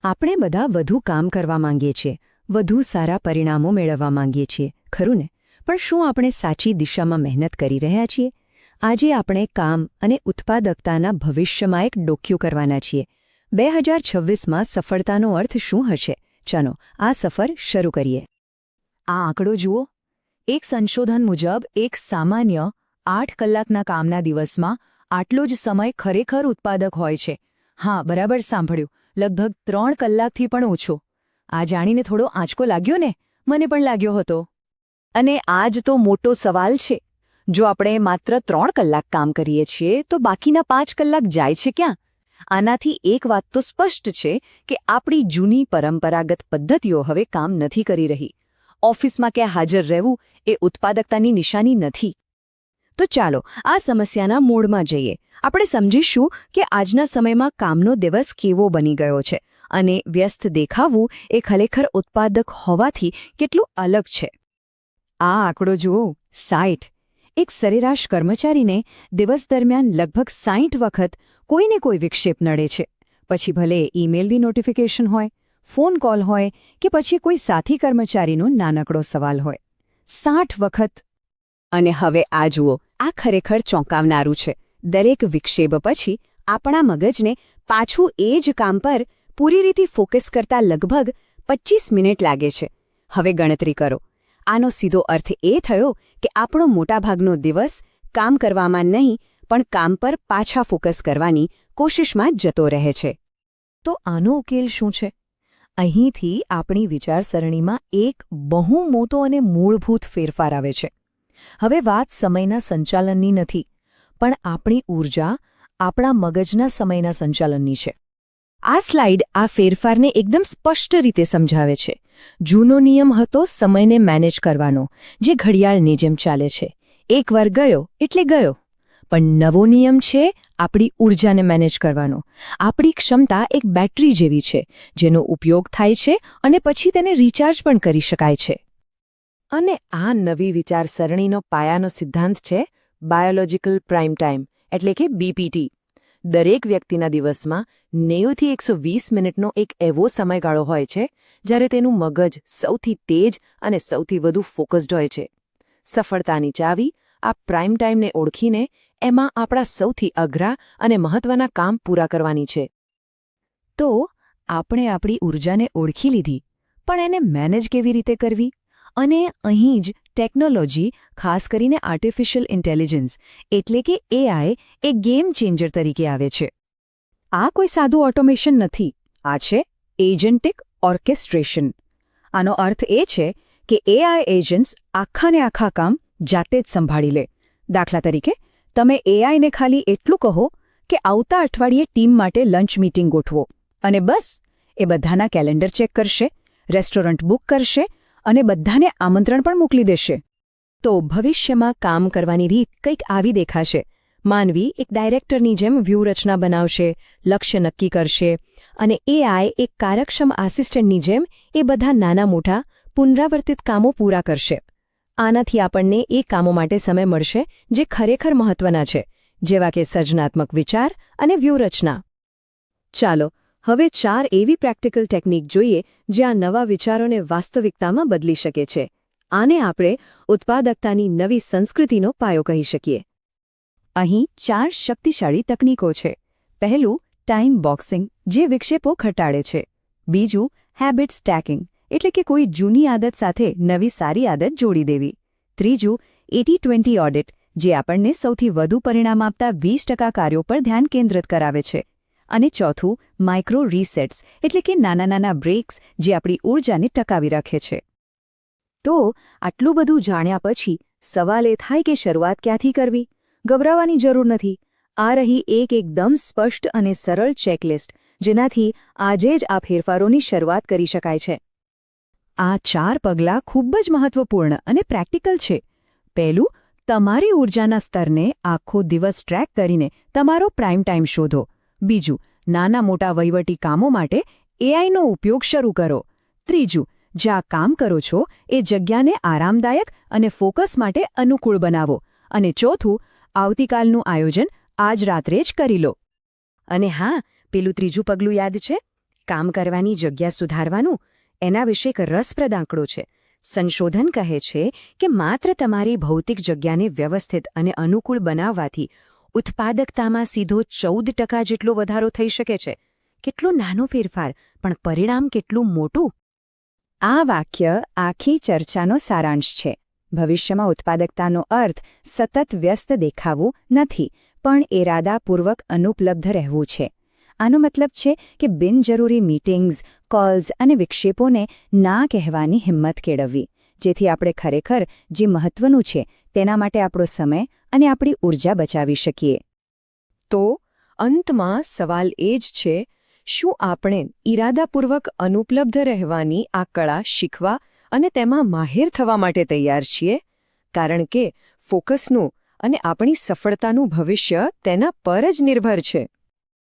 આપણે બધા વધુ કામ કરવા માંગીએ છીએ, વધુ સારા પરિણામો મેળવવા માંગીએ છીએ, ખરું ને? પણ શું આપણે સાચી દિશામાં મહેનત કરી રહ્યા છીએ? આજે આપણે કામ અને ઉત્પાદકતાના ભવિષ્યમાં એક ડોક્યું કરવાના છીએ. 2026માં સફળતાનો અર્થ શું હશે? ચાલો આ સફર શરૂ કરીએ. આ આંકડો જુઓ. એક સંશોધન મુજબ એક સામાન્ય 8 કલાકના કામના દિવસમાં આટલો જ સમય ખરેખર ઉત્પાદક હોય છે. હા, બરાબર સાંભળ્યું, લગભગ 3 કલાકથી પણ ઓછો. આ જાણીને થોડો આંચકો લાગ્યો ને? મને પણ લાગ્યો હતો. અને આ જ તો મોટો સવાલ છે. જો આપણે માત્ર 3 કલાક કામ કરીએ છીએ તો બાકીના 5 કલાક જાય છે ક્યાં? આનાથી એક વાત તો સ્પષ્ટ છે કે આપણી જૂની પરંપરાગત પદ્ધતિઓ હવે કામ નથી કરી રહી. ઓફિસમાં ક્યાં હાજર રહેવું એ ઉત્પાદકતાની નિશાની નથી. તો ચાલો આ સમસ્યાના મૂળમાં જઈએ. આપણે સમજીશું કે આજના સમયમાં કામનો દિવસ કેવો બની ગયો છે અને વ્યસ્ત દેખાવું એ ખરેખર ઉત્પાદક હોવાથી કેટલું અલગ છે. આ આંકડો જુઓ, 60. એક સરેરાશ કર્મચારીને દિવસ દરમિયાન લગભગ 60 વખત કોઈને કોઈ વિક્ષેપ નડે છે. પછી ભલે ઈમેલની નોટિફિકેશન હોય, ફોન કોલ હોય કે પછી કોઈ સાથી કર્મચારીનો નાનકડો સવાલ હોય. 60 વખત. અને હવે આ જુઓ, આ ખરેખર ચોંકાવનારું છે. દરેક વિક્ષેપ પછી આપણા મગજને પાછું એ જ કામ પર પૂરી રીતે ફોકસ કરતા લગભગ 25 મિનિટ લાગે છે. હવે ગણતરી કરો. આનો સીધો અર્થ એ થયો કે આપણો મોટાભાગનો દિવસ કામ કરવામાં નહીં પણ કામ પર પાછા ફોકસ કરવાની કોશિશમાં જતો રહે છે. તો આનો ઉકેલ શું છે? અહીંથી આપણી વિચારસરણીમાં એક બહુ મોટો અને મૂળભૂત ફેરફાર આવે છે. હવે વાત સમયના સંચાલનની નથી, પણ આપણી ઊર્જા, આપણા મગજના સમયના સંચાલનની છે. આ સ્લાઇડ આ ફેરફારને એકદમ સ્પષ્ટ રીતે સમજાવે છે. જૂનો નિયમ હતો સમયને મેનેજ કરવાનો, જે ઘડિયાળની જેમ ચાલે છે. એકવાર ગયો એટલે ગયો. પણ નવો નિયમ છે આપણી ઊર્જાને મેનેજ કરવાનો. આપણી ક્ષમતા એક બેટરી જેવી છે, જેનો ઉપયોગ થાય છે અને પછી તેને રિચાર્જ પણ કરી શકાય છે. અને આ નવી વિચારસરણીનો પાયાનો સિદ્ધાંત છે બાયોલોજિકલ પ્રાઇમ ટાઈમ, એટલે કે બીપીટી. દરેક વ્યક્તિના દિવસમાં 90 થી 120 મિનિટનો એક એવો સમયગાળો હોય છે જ્યારે તેનું મગજ સૌથી તેજ અને સૌથી વધુ ફોકસ્ડ હોય છે. સફળતાની ચાવી આ પ્રાઇમ ટાઈમને ઓળખીને એમાં આપણા સૌથી અઘરા અને મહત્વના કામ પૂરા કરવાની છે. તો આપણે આપણી ઊર્જાને ઓળખી લીધી, પણ એને મેનેજ કેવી રીતે કરવી? અને અહીં જ ટેકનોલોજી, ખાસ કરીને આર્ટિફિશિયલ ઇન્ટેલિજન્સ એટલે કે એઆઈ, એ ગેમ ચેન્જર તરીકે આવે છે. આ કોઈ સાદું ઓટોમેશન નથી. આ છે એજન્ટિક ઓર્કેસ્ટ્રેશન. આનો અર્થ એ છે કે એઆઈ એજન્ટ્સ આખાને આખા કામ જાતે જ સંભાળી લે. દાખલા તરીકે, તમે એઆઈને ખાલી એટલું કહો કે આવતા અઠવાડિયે ટીમ માટે લંચ મીટિંગ ગોઠવો, અને બસ એ બધાના કેલેન્ડર ચેક કરશે, રેસ્ટોરન્ટ બુક કરશે અને બધાને આમંત્રણ પણ મોકલી દેશે. તો ભવિષ્યમાં કામ કરવાની રીત કંઈક આવી દેખાશે. માનવી એક ડાયરેક્ટરની જેમ વ્યૂહરચના બનાવશે, લક્ષ્ય નક્કી કરશે, અને એઆઈ એક કાર્યક્ષમ આસિસ્ટન્ટની જેમ એ બધા નાના મોટા પુનરાવર્તિત કામો પૂરા કરશે. આનાથી આપણને એ કામો માટે સમય મળશે જે ખરેખર મહત્વના છે, જેવા કે સર્જનાત્મક વિચાર અને વ્યૂહરચના. ચાલો હવે 4 એવી પ્રેક્ટિકલ ટેકનિક જોઈએ જે આ નવા વિચારોને વાસ્તવિકતામાં બદલી શકે છે. આને આપણે ઉત્પાદકતાની નવી સંસ્કૃતિનો પાયો કહી શકીએ. અહીં 4 શક્તિશાળી તકનીકો છે. પહેલું, ટાઈમ બોક્સિંગ, જે વિક્ષેપો ઘટાડે છે. બીજું, હેબિટ સ્ટેકિંગ, એટલે કે કોઈ જૂની આદત સાથે નવી સારી આદત જોડી દેવી. ત્રીજું, 80-20 ઓડિટ, જે આપણને સૌથી વધુ પરિણામ આપતા 20% કાર્યો પર ધ્યાન કેન્દ્રિત કરાવે છે. અને ચોથું, માઇક્રો રીસેટ્સ, એટલે કે નાના નાના બ્રેક્સ, જે આપણી ઊર્જાને ટકાવી રાખે છે. તો આટલું બધું જાણ્યા પછી સવાલ એ થાય કે શરૂઆત ક્યાંથી કરવી? ગભરાવાની જરૂર નથી. આ રહી એક એકદમ સ્પષ્ટ અને સરળ ચેકલિસ્ટ, જેનાથી આજે જ આ ફેરફારોની શરૂઆત કરી શકાય છે. આ 4 પગલાં ખૂબ જ મહત્વપૂર્ણ અને પ્રેક્ટિકલ છે. પહેલું, તમારી ઊર્જાના સ્તરને આખો દિવસ ટ્રેક કરીને તમારો પ્રાઇમ ટાઈમ શોધો. બીજું, નાના મોટા વહીવટી કામો માટે એઆઈનો ઉપયોગ શરૂ કરો. ત્રીજું, જ્યાં કામ કરો છો એ જગ્યાને આરામદાયક અને ફોકસ માટે અનુકૂળ બનાવો. અને ચોથું, આવતીકાલનું આયોજન આજ રાત્રે જ કરી લો. અને હા, પેલું ત્રીજું પગલું યાદ છે? કામ કરવાની જગ્યા સુધારવાનું એના વિશે એક રસપ્રદ આંકડો છે. સંશોધન કહે છે કે માત્ર તમારી ભૌતિક જગ્યાને વ્યવસ્થિત અને અનુકૂળ બનાવવાથી ઉત્પાદકતામાં સીધો 14% જેટલો વધારો થઈ શકે છે. કેટલો નાનો ફેરફાર, પણ પરિણામ કેટલું મોટું! આ વાક્ય આખી ચર્ચાનો સારાંશ છે. ભવિષ્યમાં ઉત્પાદકતાનો અર્થ સતત વ્યસ્ત દેખાવું નથી, પણ ઇરાદાપૂર્વક અનુપલબ્ધ રહેવું છે. આનો મતલબ છે કે બિનજરૂરી મીટિંગ્સ, કોલ્સ અને વિક્ષેપોને ના કહેવાની હિંમત કેળવવી, જેથી આપણે ખરેખર જે મહત્વનું છે તેના માટે આપણો સમય અને આપણી ઊર્જા બચાવી શકીએ. તો અંતમાં સવાલ એ જ છે, શું આપણે ઇરાદાપૂર્વક અનુપલબ્ધ રહેવાની આ કળા શીખવા અને તેમાં માહિર થવા માટે તૈયાર છીએ? કારણ કે ફોકસનું અને આપણી સફળતાનું ભવિષ્ય તેના પર જ નિર્ભર છે.